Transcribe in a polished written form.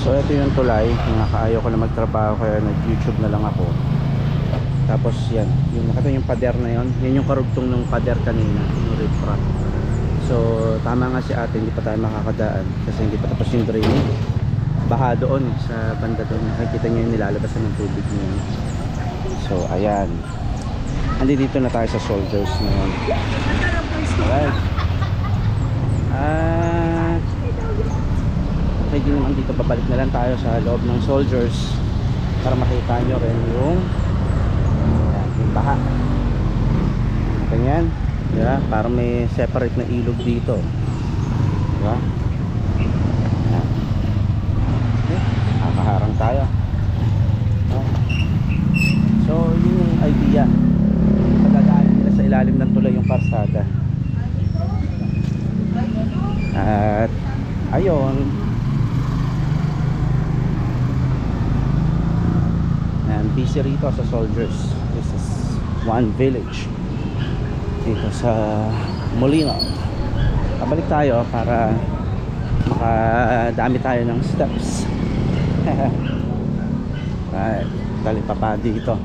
So ito yung tulay, nakaayaw ko na magtrabaho kaya nag-YouTube na lang ako. Tapos yan, yung nakita yung pader na yon, yan yung karugtong ng pader kanina, yung riprap. So tama nga si ate, hindi pa tayo makakadaan kasi hindi pa tapos yung draining. Baha doon sa banda doon, nakikita nyo yung nilalabasan ng tubig niya. So ayan, andito na tayo sa Soldiers ngayon. Alright. Okay din naman dito, babalik na lang tayo sa loob ng Soldiers para makita nyo rin yung baha. Ganyan, diba? Parang may separate na ilog dito, diba? Ayan. Okay, nakaharang tayo. So yun yung idea, pagdadaan nila sa ilalim ng tulay yung karsada. At ayun, and busy rito sa Soldiers. This is one village dito sa Molino. Pabalik tayo para makadami tayo ng steps. Right, tali pa dito.